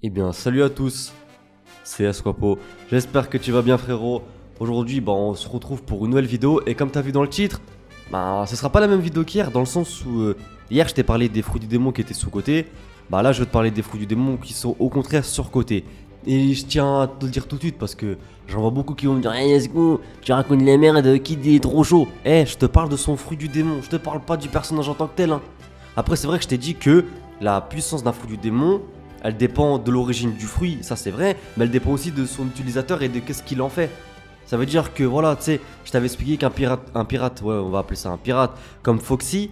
Eh bien, salut à tous, c'est Esquapo. J'espère que tu vas bien, frérot. Aujourd'hui, on se retrouve pour une nouvelle vidéo. Et comme tu as vu dans le titre, ce sera pas la même vidéo qu'hier, dans le sens où hier je t'ai parlé des fruits du démon qui étaient sous-cotés. Là, je vais te parler des fruits du démon qui sont au contraire sur-cotés. Et je tiens à te le dire tout de suite parce que j'en vois beaucoup qui vont me dire: Hey, Esco, tu racontes les merdes, qui est trop chaud. Je te parle de son fruit du démon, je te parle pas du personnage en tant que tel, hein. Après, c'est vrai que je t'ai dit que la puissance d'un fruit du démon, elle dépend de l'origine du fruit, ça c'est vrai, mais elle dépend aussi de son utilisateur et de qu'est-ce qu'il en fait. Ça veut dire que voilà, tu sais, je t'avais expliqué qu'un pirate, ouais, on va appeler ça un pirate, comme Foxy,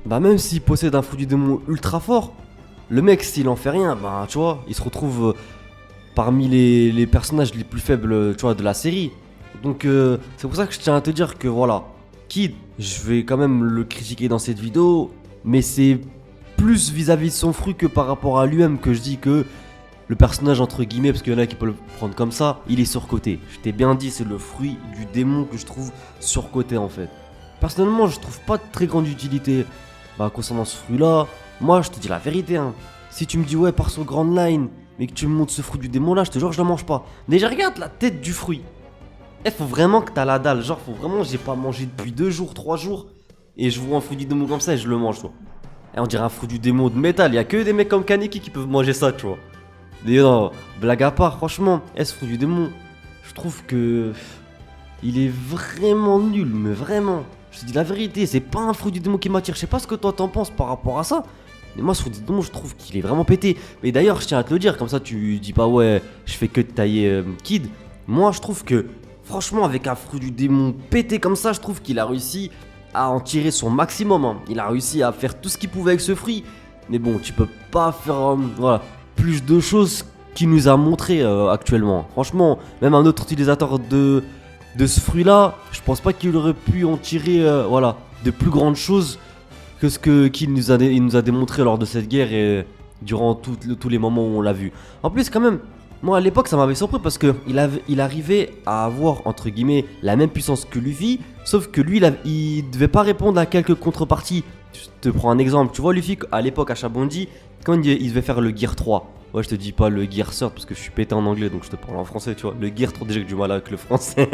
même s'il possède un fruit du démon ultra fort, le mec, s'il en fait rien, tu vois, il se retrouve parmi les personnages les plus faibles, tu vois, de la série. Donc, c'est pour ça que je tiens à te dire que voilà, Kid, je vais quand même le critiquer dans cette vidéo, mais c'est plus vis-à-vis de son fruit que par rapport à lui-même que je dis que le personnage, entre guillemets, parce qu'il y en a qui peuvent le prendre comme ça, il est surcoté. Je t'ai bien dit, c'est le fruit du démon que je trouve surcoté en fait. Personnellement, je trouve pas de très grande utilité concernant ce fruit-là. Moi, je te dis la vérité, hein. Si tu me dis ouais, par son grand line, mais que tu me montres ce fruit du démon là, je te jure, je le mange pas. Déjà, regarde la tête du fruit. Faut vraiment que t'as la dalle. Genre, faut vraiment, j'ai pas mangé depuis 2 jours, 3 jours. Et je vois un fruit du démon comme ça et je le mange, toi. Et on dirait un fruit du démon de métal. Il y a que des mecs comme Kaneki qui peuvent manger ça, tu vois. Mais non, blague à part, franchement, ce fruit du démon, je trouve que il est vraiment nul, mais vraiment. Je te dis la vérité, c'est pas un fruit du démon qui m'attire. Je sais pas ce que toi t'en penses par rapport à ça. Mais moi, ce fruit du démon, je trouve qu'il est vraiment pété. Mais d'ailleurs, je tiens à te le dire, comme ça tu dis pas ouais, je fais que de tailler Kid. Moi, je trouve que, franchement, avec un fruit du démon pété comme ça, je trouve qu'il a réussi à en tirer son maximum, hein. Il a réussi à faire tout ce qu'il pouvait avec ce fruit. Mais bon, tu peux pas faire voilà, plus de choses qu'il nous a montré actuellement. Franchement, même un autre utilisateur de ce fruit-là, je pense pas qu'il aurait pu en tirer voilà, de plus grandes choses que ce qu'il nous a démontré lors de cette guerre et durant tous les moments où on l'a vu. En plus, quand même, moi à l'époque ça m'avait surpris parce que il arrivait à avoir entre guillemets la même puissance que Luffy, sauf que lui il devait pas répondre à quelques contreparties. Je te prends un exemple, tu vois Luffy à l'époque à Shabondi, quand il devait faire le Gear 3. Ouais, je te dis pas le Gear Third parce que je suis pété en anglais donc je te parle en français, tu vois. Le Gear 3, déjà que j'ai du mal avec le français.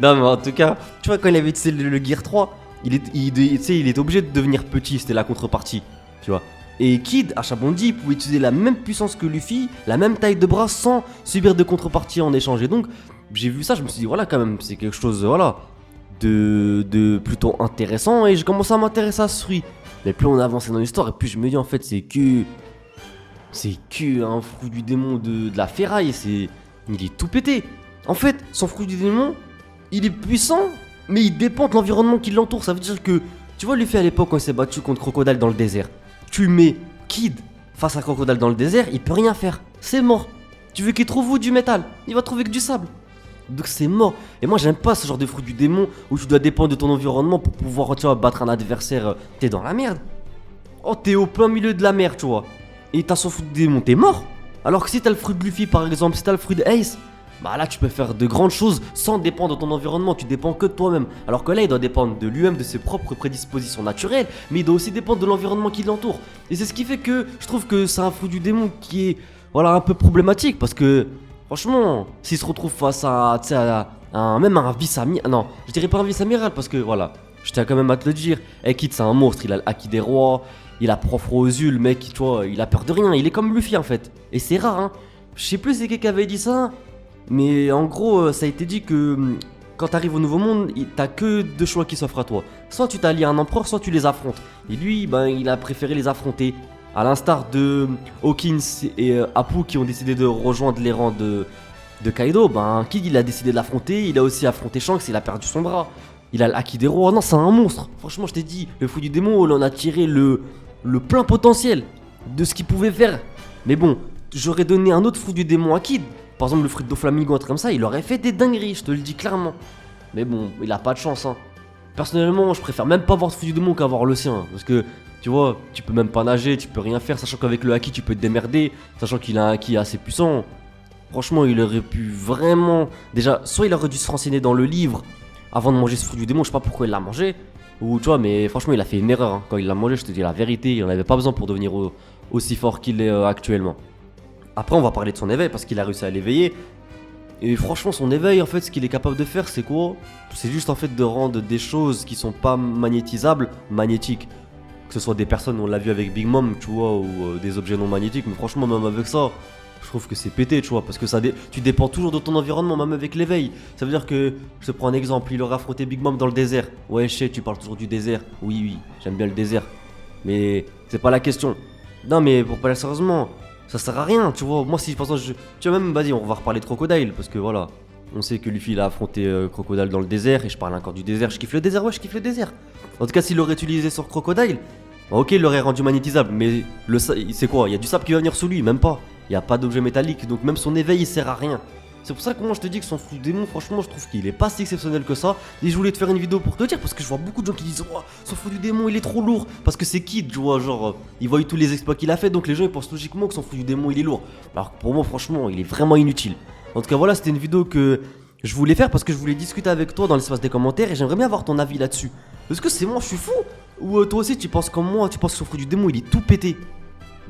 Non mais en tout cas, tu vois quand il avait le Gear 3, il était obligé de devenir petit, c'était la contrepartie, tu vois. Et Kid, à Shabondi, pouvait utiliser la même puissance que Luffy, la même taille de bras sans subir de contrepartie en échange. Et donc, j'ai vu ça, je me suis dit, voilà, quand même, c'est quelque chose, voilà, de plutôt intéressant. Et j'ai commencé à m'intéresser à ce fruit. Mais plus on avançait dans l'histoire, et plus je me dis, en fait, c'est que un fruit du démon de la ferraille. Il est tout pété. En fait, son fruit du démon, il est puissant, mais il dépend de l'environnement qui l'entoure. Ça veut dire que, tu vois, Luffy à l'époque, quand il s'est battu contre Crocodile dans le désert. Tu mets Kid face à Crocodile dans le désert, il peut rien faire. C'est mort. Tu veux qu'il trouve où du métal? Il va trouver que du sable. Donc c'est mort. Et moi j'aime pas ce genre de fruit du démon où tu dois dépendre de ton environnement pour pouvoir, tu vois, battre un adversaire. T'es dans la merde. Oh, t'es au plein milieu de la mer, tu vois. Et t'as son fruit du démon, t'es mort. Alors que si t'as le fruit de Luffy par exemple, si t'as le fruit de Ace, là tu peux faire de grandes choses sans dépendre de ton environnement, tu dépends que de toi-même. Alors que là il doit dépendre de lui-même, de ses propres prédispositions naturelles, mais il doit aussi dépendre de l'environnement qui l'entoure. Et c'est ce qui fait que je trouve que c'est un fruit du démon qui est, voilà, un peu problématique parce que franchement, s'il se retrouve face à, tu sais, même un vice-amiral, non, je dirais pas un vice-amiral parce que voilà, je tiens quand même à te le dire, Kid c'est un monstre, il a le haki des rois, il a profre aux yeux, le mec, tu vois, il a peur de rien, il est comme Luffy en fait. Et c'est rare, hein. Je sais plus c'est qui avait dit ça. Mais en gros, ça a été dit que quand t'arrives au nouveau monde, t'as que 2 choix qui s'offrent à toi. Soit tu t'allies à un empereur, soit tu les affrontes. Et lui, il a préféré les affronter. À l'instar de Hawkins et Apu qui ont décidé de rejoindre les rangs de Kaido, Kid il a décidé de l'affronter. Il a aussi affronté Shanks, il a perdu son bras. Il a le haki des rois. Non, c'est un monstre. Franchement, je t'ai dit, le fruit du démon, on en a tiré le plein potentiel de ce qu'il pouvait faire. Mais bon, j'aurais donné un autre fruit du démon à Kid. Par exemple, le fruit de Doflamingo, un truc comme ça, il aurait fait des dingueries, je te le dis clairement. Mais bon, il a pas de chance, hein. Personnellement, je préfère même pas voir ce fruit du démon qu'avoir le sien. Parce que, tu vois, tu peux même pas nager, tu peux rien faire, sachant qu'avec le haki, tu peux te démerder, sachant qu'il a un haki assez puissant. Franchement, il aurait pu vraiment. Déjà, soit il aurait dû se renseigner dans le livre avant de manger ce fruit du démon, je sais pas pourquoi il l'a mangé. Ou tu vois, mais franchement, il a fait une erreur, hein. Quand il l'a mangé, je te dis la vérité, il en avait pas besoin pour devenir aussi fort qu'il est actuellement. Après, on va parler de son éveil parce qu'il a réussi à l'éveiller. Et franchement, son éveil, en fait, ce qu'il est capable de faire, c'est quoi? C'est juste en fait de rendre des choses qui sont pas magnétisables, magnétiques. Que ce soit des personnes, on l'a vu avec Big Mom, tu vois, ou des objets non magnétiques. Mais franchement, même avec ça, je trouve que c'est pété, tu vois, parce que tu dépends toujours de ton environnement, même avec l'éveil. Ça veut dire que, je te prends un exemple, il aurait affronté Big Mom dans le désert. Ouais, je sais, tu parles toujours du désert. Oui, oui, j'aime bien le désert. Mais c'est pas la question. Non, mais pour parler sérieusement, ça sert à rien, tu vois. Moi, si par exemple, tu vois, même, vas-y, on va reparler de Crocodile, parce que voilà, on sait que Luffy il a affronté Crocodile dans le désert, et je parle encore du désert. Je kiffe le désert, ouais, je kiffe le désert. En tout cas, s'il l'aurait utilisé sur Crocodile, bah, ok, il l'aurait rendu magnétisable, mais c'est quoi? Il y a du sable qui va venir sous lui, même pas. Il n'y a pas d'objet métallique, donc même son éveil il sert à rien. C'est pour ça que moi je te dis que son sous-démon, franchement, je trouve qu'il est pas si exceptionnel que ça. Et je voulais te faire une vidéo pour te dire, parce que je vois beaucoup de gens qui disent oh, son fou du démon il est trop lourd. Parce que c'est Kid, tu vois, genre, ils voient tous les exploits qu'il a fait, donc les gens ils pensent logiquement que son fou du démon il est lourd. Alors que pour moi, franchement, il est vraiment inutile. En tout cas, voilà, c'était une vidéo que je voulais faire parce que je voulais discuter avec toi dans l'espace des commentaires et j'aimerais bien avoir ton avis là-dessus. Est-ce que c'est moi, je suis fou? Ou toi aussi tu penses comme moi, tu penses que son fou du démon il est tout pété?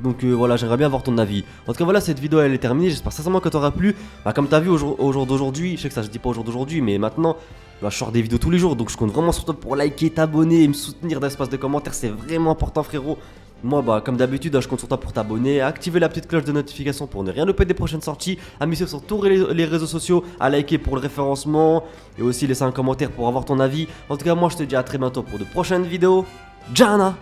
Donc voilà, j'aimerais bien avoir ton avis. En tout cas, voilà, cette vidéo elle est terminée. J'espère sincèrement que t'aura plu. Bah, comme t'as vu au jour d'aujourd'hui, je sais que ça je dis pas au jour d'aujourd'hui, mais maintenant, bah, je sors des vidéos tous les jours. Donc je compte vraiment sur toi pour liker, t'abonner et me soutenir dans l'espace de commentaires. C'est vraiment important, frérot. Moi, bah, comme d'habitude, je compte sur toi pour t'abonner, à activer la petite cloche de notification pour ne rien louper des prochaines sorties, à me suivre sur tous les réseaux sociaux, à liker pour le référencement et aussi laisser un commentaire pour avoir ton avis. En tout cas, moi, je te dis à très bientôt pour de prochaines vidéos. Jana!